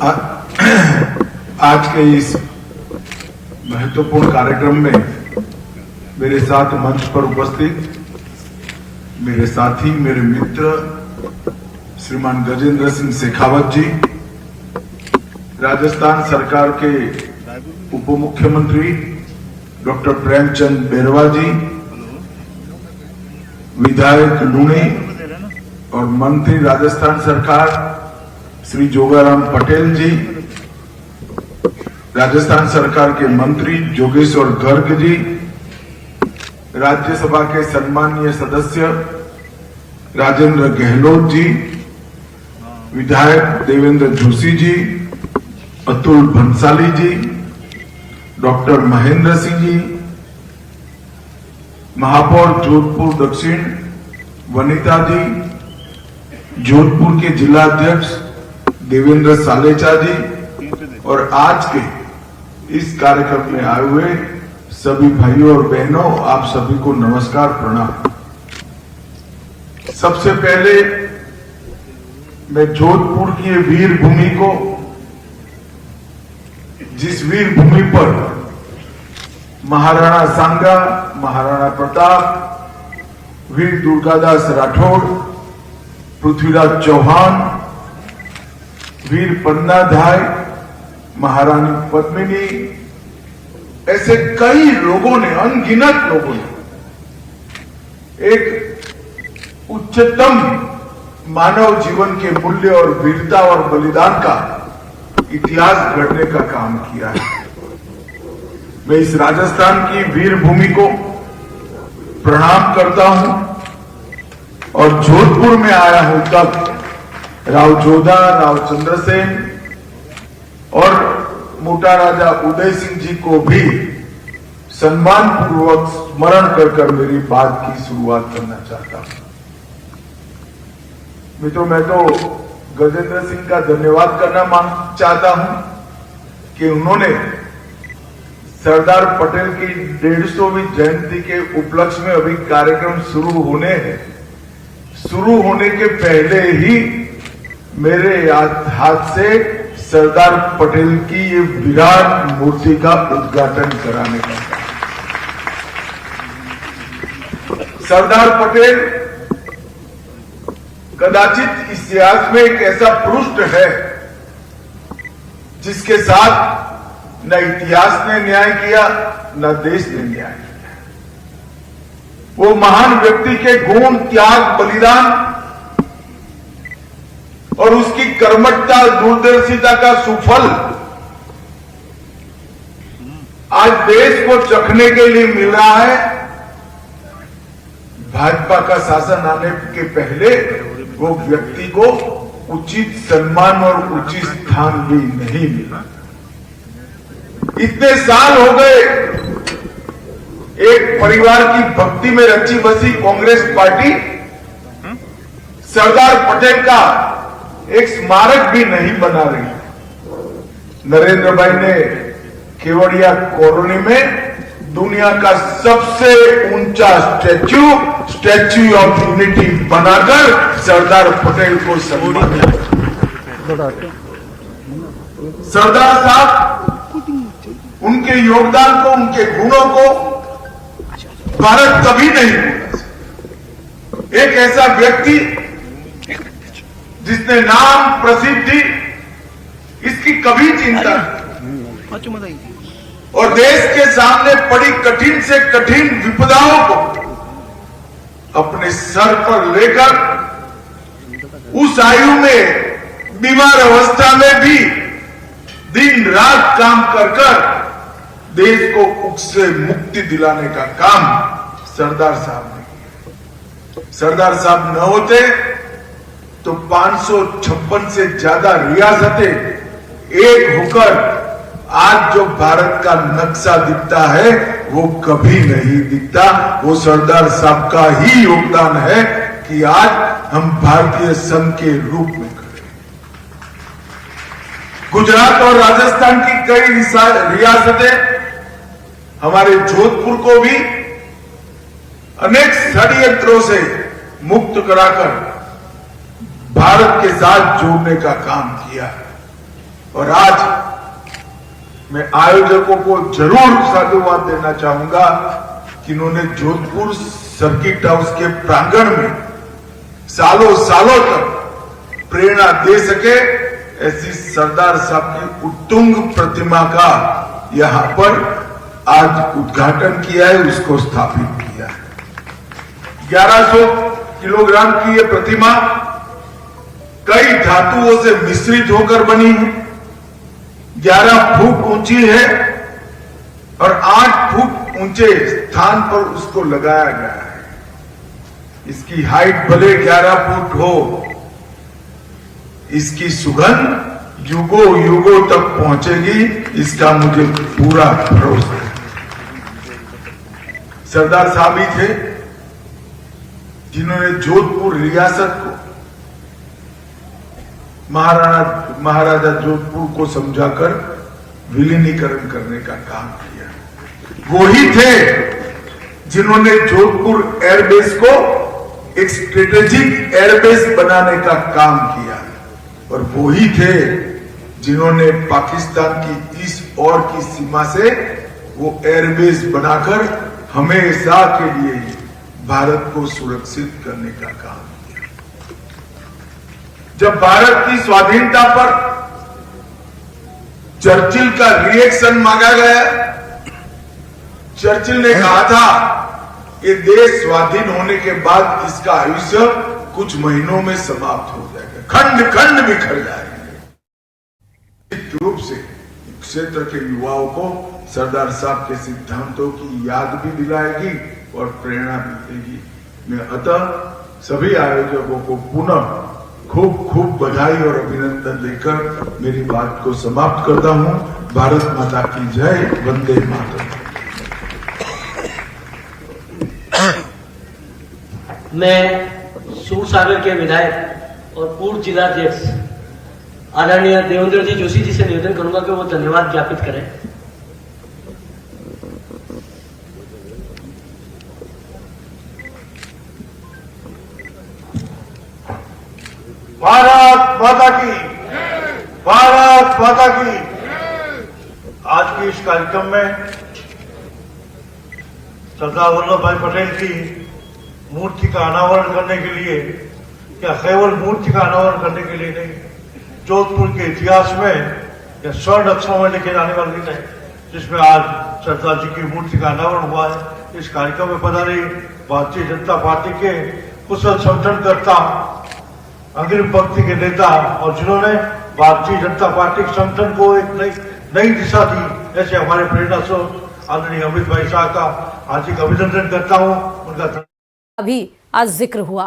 आज के इस महत्वपूर्ण कार्यक्रम में मेरे साथ मंच पर उपस्थित मेरे साथी, मेरे मित्र श्रीमान गजेंद्र सिंह शेखावत जी, राजस्थान सरकार के उप मुख्यमंत्री डॉक्टर प्रेमचंद बैरवा जी, विधायक लूणी और मंत्री राजस्थान सरकार श्री जोगाराम पटेल जी, राजस्थान सरकार के मंत्री जोगेश्वर गर्ग जी, राज्यसभा के सम्मानीय सदस्य राजेंद्र गहलोत जी, विधायक देवेंद्र जोशी जी, अतुल भंसाली जी, डॉक्टर महेंद्र सिंह जी, महापौर जोधपुर दक्षिण वनिता जी, जोधपुर के जिला अध्यक्ष देवेंद्र सालेचा जी और आज के इस कार्यक्रम में आए हुए सभी भाइयों और बहनों, आप सभी को नमस्कार, प्रणाम। सबसे पहले मैं जोधपुर की वीर भूमि को, जिस वीर भूमि पर महाराणा सांगा, महाराणा प्रताप, वीर दुर्गादास राठौड़, पृथ्वीराज चौहान, वीर पन्नाधाय, महारानी पद्मिनी, ऐसे कई लोगों ने, अनगिनत लोगों ने एक उच्चतम मानव जीवन के मूल्य और वीरता और बलिदान का इतिहास गढ़ने का काम किया है। मैं इस राजस्थान की वीर भूमि को प्रणाम करता हूं और जोधपुर में आया हूं तब राव जोधा, राव चंद्रसेन और मोटा राजा उदय सिंह जी को भी सम्मान पूर्वक स्मरण कर मेरी बात की शुरुआत करना चाहता हूं। मित्रों, मैं तो गजेंद्र सिंह का धन्यवाद करना चाहता हूं कि उन्होंने सरदार पटेल की 150वीं जयंती के उपलक्ष्य में अभी कार्यक्रम शुरू होने के पहले ही मेरे हाथ से सरदार पटेल की ये विराट मूर्ति का उद्घाटन कराने का। सरदार पटेल कदाचित इतिहास में एक ऐसा पृष्ठ है जिसके साथ न इतिहास ने न्याय किया, न देश ने न्याय किया। वो महान व्यक्ति के गुण, त्याग, बलिदान और उसकी कर्मठता, दूरदर्शिता का सुफल आज देश को चखने के लिए मिल रहा है। भाजपा का शासन आने के पहले वो व्यक्ति को उचित सम्मान और उचित स्थान भी नहीं मिला। इतने साल हो गए एक परिवार की भक्ति में रची बसी कांग्रेस पार्टी सरदार पटेल का एक स्मारक भी नहीं बना रही। नरेंद्र भाई ने केवड़िया कॉलोनी में दुनिया का सबसे ऊंचा स्टैच्यू ऑफ यूनिटी बनाकर सरदार पटेल को सम्मान दिया। सरदार साहब, उनके योगदान को, उनके गुणों को भारत कभी नहीं भूला। एक ऐसा व्यक्ति जिसने नाम, प्रसिद्धि, इसकी कभी चिंता नहीं और देश के सामने पड़ी कठिन से कठिन विपदाओं को अपने सर पर लेकर उस आयु में, बीमार अवस्था में भी दिन रात काम कर देश को उससे मुक्ति दिलाने का काम सरदार साहब ने किया। सरदार साहब न होते तो 556 से ज्यादा रियासतें एक होकर आज जो भारत का नक्शा दिखता है वो कभी नहीं दिखता। वो सरदार साहब का ही योगदान है कि आज हम भारतीय संघ के रूप में खड़े। गुजरात और राजस्थान की कई रियासतें हमारे जोधपुर को भी अनेक षड्यंत्रों से मुक्त कराकर भारत के साथ जोड़ने का काम किया है। और आज मैं आयोजकों को जरूर साधुवाद देना चाहूंगा कि इन्होंने जोधपुर सर्किट हाउस के प्रांगण में सालों सालों तक प्रेरणा दे सके ऐसी सरदार साहब की उत्तुंग प्रतिमा का यहां पर आज उद्घाटन किया है, उसको स्थापित किया है। 1100 किलोग्राम की यह प्रतिमा कई धातुओं से मिश्रित होकर बनी है, 11 फुट ऊंची है और 8 फुट ऊंचे स्थान पर उसको लगाया गया है। इसकी हाइट भले 11 फुट हो, इसकी सुगंध युगों युगों तक पहुंचेगी, इसका मुझे पूरा भरोसा है। सरदार साहब ही थे जिन्होंने जोधपुर रियासत को महाराजा जोधपुर को समझाकर विलीनीकरण करने का काम किया। वो ही थे जिन्होंने जोधपुर एयरबेस को एक स्ट्रेटेजिक एयरबेस बनाने का काम किया और वो ही थे जिन्होंने पाकिस्तान की इस और की सीमा से वो एयरबेस बनाकर हमेशा के लिए भारत को सुरक्षित करने का काम किया। जब भारत की स्वाधीनता पर चर्चिल का रिएक्शन मांगा गया, चर्चिल ने कहा था ये देश स्वाधीन होने के बाद इसका आयुष्य कुछ महीनों में समाप्त हो जाएगा, खंड खंड बिखर जाएंगे। निश्चित रूप से क्षेत्र के युवाओं को सरदार साहब के सिद्धांतों की याद भी दिलाएगी और प्रेरणा भी देगी। मैं अतः सभी आयोजकों को पुनः खूब खूब बधाई और अभिनंदन देकर मेरी बात को समाप्त करता हूं। भारत माता की जय, वंदे मातरम। मैं सूरसागर के विधायक और पूर्व जिलाध्यक्ष आदरणीय देवेंद्र जी जोशी जी से निवेदन करूंगा कि वो धन्यवाद ज्ञापित करें। भारत माता की, भारत माता की। आज के इस कार्यक्रम में सरदार वल्लभ भाई पटेल की मूर्ति का अनावरण करने के लिए, या केवल मूर्ति का अनावरण करने के लिए नहीं, जोधपुर के इतिहास में या स्वर्ण अक्षरों में लिखे जाने वाले दिन है जिसमें आज सरदार जी की मूर्ति का अनावरण हुआ है। इस कार्यक्रम में पधारे भारतीय जनता पार्टी के कुशल संगठनकर्ता, अग्रिम पंक्ति के नेता और जिन्होंने भारतीय जनता पार्टी के संगठन को एक नई दिशा दी, ऐसे हमारे प्रेरणा स्रोत आदरणीय अमित भाई शाह का हार्दिक अभिनंदन करता हूं। उनका अभी आज जिक्र हुआ।